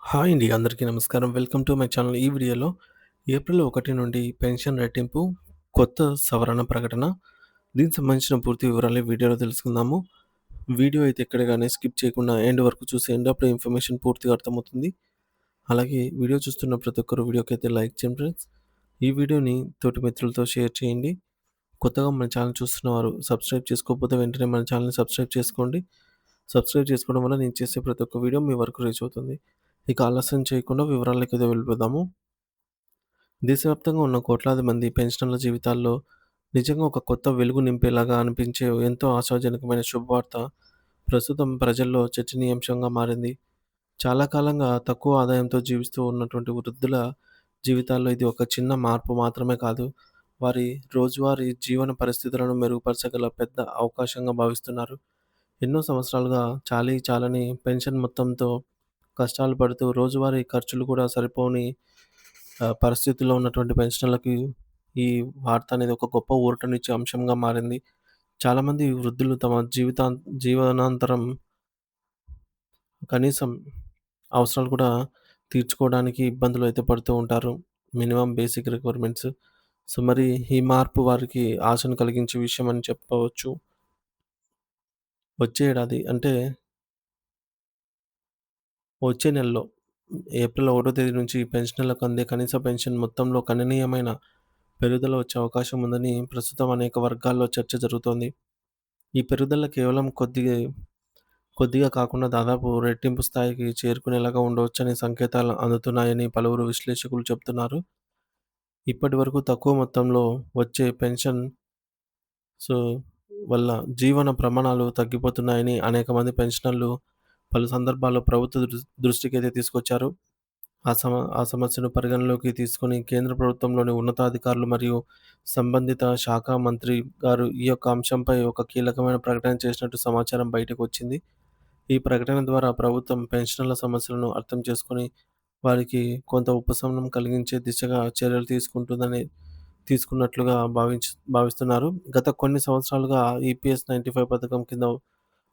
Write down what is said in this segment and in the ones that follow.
Hi అండి. అందరికీ నమస్కారం. Welcome to my channel. ఈ వీడియోలో ఏప్రిల్ 1 నుండి పెన్షన్ రెట్టింపు కొత్త సవరణ ప్రకటన. దీనికి సంబంధించిన పూర్తి వివరాలు ఈ వీడియోలో తెలుసుకుందాము. వీడియో అయితే ఎక్కడ గాని స్కిప్ చేయకుండా ఎండ్ వరకు చూసేయండి. అప్పుడే ఇన్ఫర్మేషన్ పూర్తిగా అర్థమవుతుంది. అలాగే వీడియో చూస్తున్న ప్రతి ఒక్కరు వీడియోకైతే లైక్ చేయండి ఫ్రెండ్స్. ఈ వీడియోని తోటి మిత్రులతో షేర్ చేయండి. కొత్తగా మన ఛానల్ చూస్తున్నవారు సబ్స్క్రైబ్ చేసుకోకపోతే వెంటనే మన ఛానల్‌ని సబ్స్క్రైబ్ చేసుకోండి. సబ్స్క్రైబ్ చేసుకోవడం వల్ల నేను చేసే ప్రతి ఒక్క వీడియో మీ వరకు రీచ్ అవుతుంది. ఇక ఆలస్యం చేయకుండా వివరాలకైతే వెళ్ళిపోదాము. దేశవ్యాప్తంగా ఉన్న కోట్లాది మంది పెన్షనర్ల జీవితాల్లో నిజంగా ఒక కొత్త వెలుగు నింపేలాగా అనిపించే ఎంతో ఆశాజనకమైన శుభవార్త ప్రస్తుతం ప్రజల్లో చర్చనీయాంశంగా మారింది. చాలా కాలంగా తక్కువ ఆదాయంతో జీవిస్తూ ఉన్నటువంటి వృద్ధుల జీవితాల్లో ఇది ఒక చిన్న మార్పు మాత్రమే కాదు. వారి రోజువారీ జీవన పరిస్థితులను మెరుగుపరచగల పెద్ద అవకాశంగా భావిస్తున్నారు. ఎన్నో సంవత్సరాలుగా చాలీ చాలని పెన్షన్ మొత్తంతో కష్టాలు పడుతూ రోజువారీ ఖర్చులు కూడా సరిపోని పరిస్థితుల్లో ఉన్నటువంటి పెన్షనర్లకి ఈ వార్త అనేది ఒక గొప్ప ఊరటనిచ్చే అంశంగా మారింది. చాలామంది వృద్ధులు తమ జీవనాంతరం కనీసం అవసరాలు కూడా తీర్చుకోవడానికి ఇబ్బందులు అయితే పడుతూ ఉంటారు. Minimum basic requirements. సో, మరి ఈ మార్పు వారికి ఆశను కలిగించే విషయం అని చెప్పవచ్చు. వచ్చే ఏడాది అంటే వచ్చే నెలలో ఏప్రిల్ 1 తేదీ నుంచి పెన్షనర్లకు అందే కనీస పెన్షన్ మొత్తంలో గణనీయమైన పెరుగుదల వచ్చే అవకాశం ఉందని ప్రస్తుతం అనేక వర్గాల్లో చర్చ జరుగుతోంది. ఈ పెరుగుదల కేవలం కొద్దిగా కాకుండా దాదాపు రెట్టింపు స్థాయికి చేరుకునేలాగా ఉండవచ్చనే సంకేతాలు అందుతున్నాయని పలువురు విశ్లేషకులు చెబుతున్నారు. ఇప్పటివరకు తక్కువ మొత్తంలో వచ్చే పెన్షన్ సో, వల్ల జీవన ప్రమాణాలు తగ్గిపోతున్నాయని అనేక మంది పెన్షనర్లు పలు సందర్భాల్లో ప్రభుత్వ దృష్టికైతే తీసుకొచ్చారు. ఆ సమస్యను పరిగణలోకి తీసుకొని కేంద్ర ప్రభుత్వంలోని ఉన్నతాధికారులు మరియు సంబంధిత శాఖ మంత్రి గారు ఈ యొక్క అంశంపై ఒక కీలకమైన ప్రకటన చేసినట్టు సమాచారం బయటకొచ్చింది. ఈ ప్రకటన ద్వారా ప్రభుత్వం పెన్షనర్ల సమస్యలను అర్థం చేసుకొని, వారికి కొంత ఉపశమనం కలిగించే దిశగా చర్యలు తీసుకున్నట్లుగా భావిస్తున్నారు. గత కొన్ని సంవత్సరాలుగా ఈపీఎస్ 95 పథకం కింద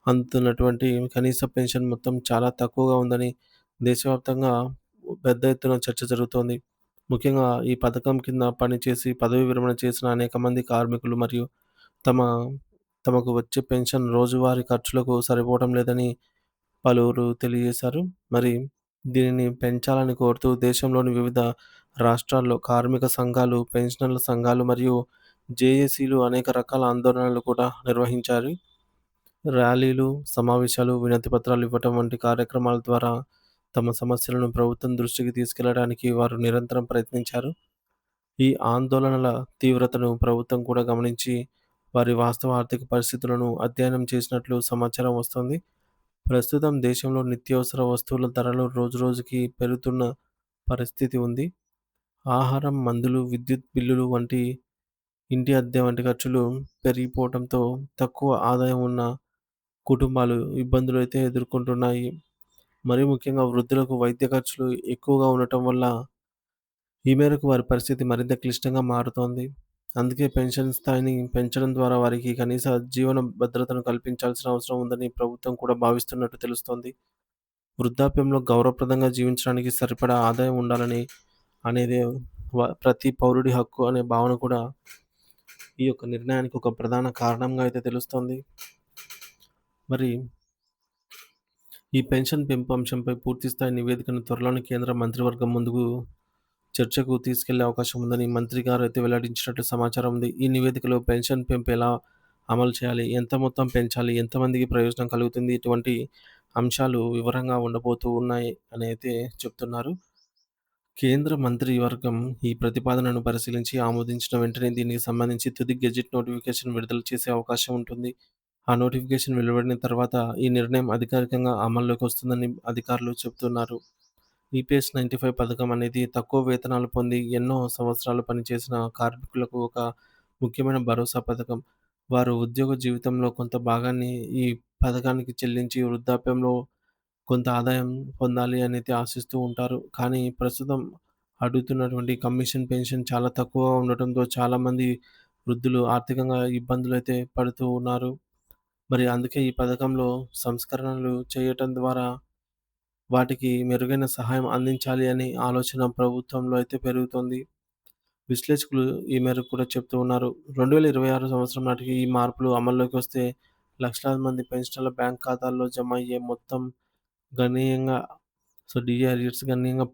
అందుతున్నటువంటి కనీస పెన్షన్ మొత్తం చాలా తక్కువగా ఉందని దేశవ్యాప్తంగా పెద్ద ఎత్తున చర్చ జరుగుతోంది. ముఖ్యంగా ఈ పథకం కింద పనిచేసి పదవీ విరమణ చేసిన అనేక మంది కార్మికులు మరియు తమ తమకు వచ్చే పెన్షన్ రోజువారీ ఖర్చులకు సరిపోవడం లేదని పలువురు తెలియజేశారు. మరి దీనిని పెంచాలని కోరుతూ దేశంలోని వివిధ రాష్ట్రాల్లో కార్మిక సంఘాలు, పెన్షనర్ల సంఘాలు మరియు జేఏసీలు అనేక రకాల ఆందోళనలు కూడా నిర్వహించారు. ర్యాలీలు, సమావేశాలు, వినతి పత్రాలు ఇవ్వటం వంటి కార్యక్రమాల ద్వారా తమ సమస్యలను ప్రభుత్వం దృష్టికి తీసుకెళ్లడానికి వారు నిరంతరం ప్రయత్నించారు. ఈ ఆందోళనల తీవ్రతను ప్రభుత్వం కూడా గమనించి వారి వాస్తవ ఆర్థిక పరిస్థితులను అధ్యయనం చేసినట్లు సమాచారం వస్తోంది. ప్రస్తుతం దేశంలో నిత్యావసర వస్తువుల ధరలు రోజురోజుకి పెరుగుతున్న పరిస్థితి ఉంది. ఆహారం, మందులు, విద్యుత్ బిల్లులు వంటి ఇంటి అద్దె వంటి ఖర్చులు పెరిగిపోవడంతో తక్కువ ఆదాయం ఉన్న కుటుంబాలు ఇబ్బందులైతే ఎదుర్కొంటున్నాయి. మరీ ముఖ్యంగా వృద్ధులకు వైద్య ఖర్చులు ఎక్కువగా ఉండటం వల్ల ఈ మేరకు వారి పరిస్థితి మరింత క్లిష్టంగా మారుతోంది. అందుకే పెన్షన్ స్థాయిని పెంచడం ద్వారా వారికి కనీస జీవన భద్రతను కల్పించాల్సిన అవసరం ఉందని ప్రభుత్వం కూడా భావిస్తున్నట్టు తెలుస్తోంది. వృద్ధాప్యంలో గౌరవప్రదంగా జీవించడానికి సరిపడా ఆదాయం ఉండాలని అనేది ప్రతి పౌరుడి హక్కు అనే భావన కూడా ఈ యొక్క నిర్ణయానికి ఒక ప్రధాన కారణంగా అయితే తెలుస్తోంది. మరి ఈ పెన్షన్ పెంపు అంశంపై పూర్తిస్థాయి నివేదికను త్వరలోనే కేంద్ర మంత్రివర్గం ముందుకు చర్చకు తీసుకెళ్లే అవకాశం ఉందని మంత్రి గారు అయితే వెల్లడించినట్లు సమాచారం ఉంది. ఈ నివేదికలో పెన్షన్ పెంపు ఎలా అమలు చేయాలి? ఎంత మొత్తం పెంచాలి? ఎంతమందికి ప్రయోజనం కలుగుతుంది? ఇటువంటి అంశాలు వివరంగా ఉండబోతూ ఉన్నాయి అని అయితే చెప్తున్నారు. కేంద్ర మంత్రివర్గం ఈ ప్రతిపాదనను పరిశీలించి ఆమోదించిన వెంటనే దీనికి సంబంధించి తుది గెజిట్ నోటిఫికేషన్ విడుదల చేసే అవకాశం ఉంటుంది. ఆ నోటిఫికేషన్ వెలువడిన తర్వాత ఈ నిర్ణయం అధికారికంగా అమల్లోకి వస్తుందని అధికారులు చెబుతున్నారు. ఈపీఎస్ 95 పథకం అనేది తక్కువ వేతనాలు పొంది ఎన్నో సంవత్సరాలు పనిచేసిన కార్మికులకు ఒక ముఖ్యమైన భరోసా పథకం. వారు ఉద్యోగ జీవితంలో కొంత భాగాన్ని ఈ పథకానికి చెల్లించి వృద్ధాప్యంలో కొంత ఆదాయం పొందాలి అనేది ఆశిస్తూ ఉంటారు. కానీ ప్రస్తుతం అడుగుతున్నటువంటి కమిషన్ పెన్షన్ చాలా తక్కువగా ఉండటంతో చాలామంది వృద్ధులు ఆర్థికంగా ఇబ్బందులైతే పడుతూ ఉన్నారు. మరి అందుకే ఈ పథకంలో సంస్కరణలు చేయటం ద్వారా వాటికి మెరుగైన సహాయం అందించాలి అనే ఆలోచన ప్రభుత్వంలో అయితే పెరుగుతోంది. విశ్లేషకులు ఈ మేరకు కూడా చెప్తూ ఉన్నారు. 2026 సంవత్సరం నాటికి ఈ మార్పులు అమల్లోకి వస్తే లక్షలాది మంది పెన్షనర్ల బ్యాంక్ ఖాతాల్లో జమ అయ్యే మొత్తం గణనీయంగా డీఆర్‌ఈఎస్ గణనీయంగా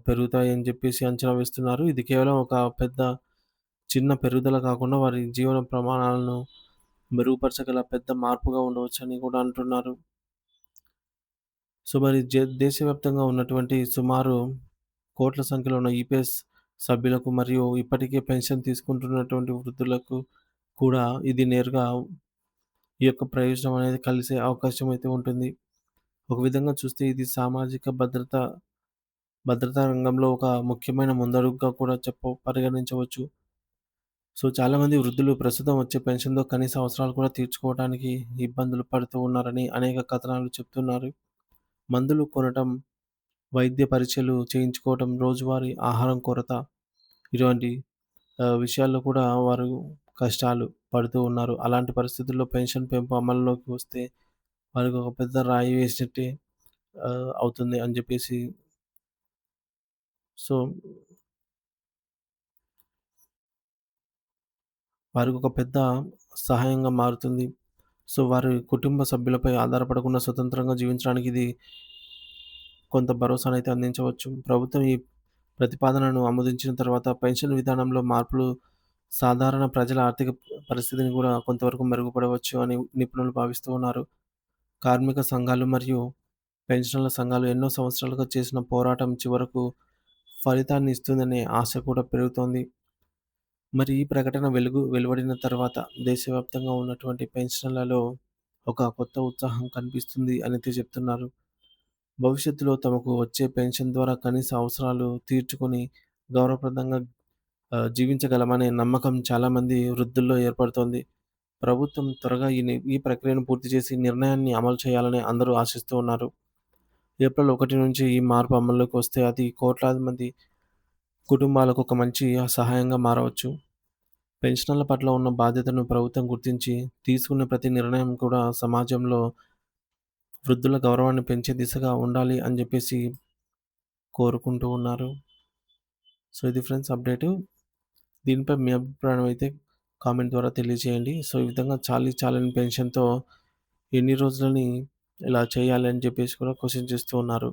పెరుగుతాయని చెప్పేసి అంచనా వేస్తున్నారు. ఇది కేవలం ఒక చిన్న పెరుగుదల కాకుండా వారి జీవన ప్రమాణాలను మెరుగుపరచగల పెద్ద మార్పుగా ఉండవచ్చని కూడా అంటున్నారు. మరి దేశవ్యాప్తంగా ఉన్నటువంటి సుమారు కోట్ల సంఖ్యలో ఉన్న ఈపీఎస్ సభ్యులకు మరియు ఇప్పటికే పెన్షన్ తీసుకుంటున్నటువంటి వృద్ధులకు కూడా ఇది నేరుగా ఈ యొక్క ప్రయోజనం అనేది కలిసే అవకాశం అయితే ఉంటుంది. ఒక విధంగా చూస్తే ఇది సామాజిక భద్రతా రంగంలో ఒక ముఖ్యమైన ముందడుగుగా కూడా పరిగణించవచ్చు. చాలామంది వృద్ధులు ప్రస్తుతం వచ్చే పెన్షన్‌తో కనీస అవసరాలు కూడా తీర్చుకోవడానికి ఇబ్బందులు పడుతూ ఉన్నారని అనేక కథనాలు చెప్తున్నారు. మందులు కొనటం, వైద్య పరీక్షలు చేయించుకోవటం, రోజువారీ ఆహారం కొరత ఇటువంటి విషయాల్లో కూడా వారు కష్టాలు పడుతూ ఉన్నారు. అలాంటి పరిస్థితుల్లో పెన్షన్ పెంపు అమల్లోకి వస్తే వారికి ఒక పెద్ద రాయి వేసినట్టే అవుతుంది అని జెప్పేసి సో, వారికొక పెద్ద సహాయంగా మారుతుంది. వారి కుటుంబ సభ్యులపై ఆధారపడకుండా స్వతంత్రంగా జీవించడానికి ఇది కొంత భరోసానైతే అందించవచ్చు. ప్రభుత్వం ఈ ప్రతిపాదనను ఆమోదించిన తర్వాత పెన్షన్ విధానంలో మార్పులు సాధారణ ప్రజల ఆర్థిక పరిస్థితిని కూడా కొంతవరకు మెరుగుపడవచ్చు అని నిపుణులు భావిస్తూ ఉన్నారు. కార్మిక సంఘాలు మరియు పెన్షనర్ల సంఘాలు ఎన్నో సంవత్సరాలుగా చేసిన పోరాటం చివరకు ఫలితాన్ని ఇస్తుందనే ఆశ కూడా పెరుగుతోంది. మరి ఈ ప్రకటన వెలువడిన తర్వాత దేశవ్యాప్తంగా ఉన్నటువంటి పెన్షనర్లలో ఒక కొత్త ఉత్సాహం కనిపిస్తుంది అనైతే చెప్తున్నారు. భవిష్యత్తులో తమకు వచ్చే పెన్షన్ ద్వారా కనీస అవసరాలు తీర్చుకొని గౌరవప్రదంగా జీవించగలమనే నమ్మకం చాలామంది వృద్ధుల్లో ఏర్పడుతోంది. ప్రభుత్వం త్వరగా ఈ ప్రక్రియను పూర్తి చేసి నిర్ణయాన్ని అమలు చేయాలని అందరూ ఆశిస్తూ ఉన్నారు. ఏప్రిల్ 1 నుంచి ఈ మార్పు అమల్లోకి వస్తే అది కోట్లాది మంది కుటుంబాలకు ఒక మంచి సహాయంగా మారవచ్చు. పెన్షనర్ల పట్ల ఉన్న బాధ్యతను ప్రభుత్వం గుర్తించి తీసుకునే ప్రతి నిర్ణయం కూడా సమాజంలో వృద్ధుల గౌరవాన్ని పెంచే దిశగా ఉండాలి అని చెప్పేసి కోరుకుంటూ ఉన్నారు. ఇది ఫ్రెండ్స్ అప్డేటు. దీనిపై మీ అభిప్రాయం అయితే కామెంట్ ద్వారా తెలియజేయండి. ఈ విధంగా చాలని పెన్షన్‌తో ఎన్ని రోజులని ఇలా చేయాలి అని చెప్పేసి కూడా క్వెషన్ చేస్తూ ఉన్నారు.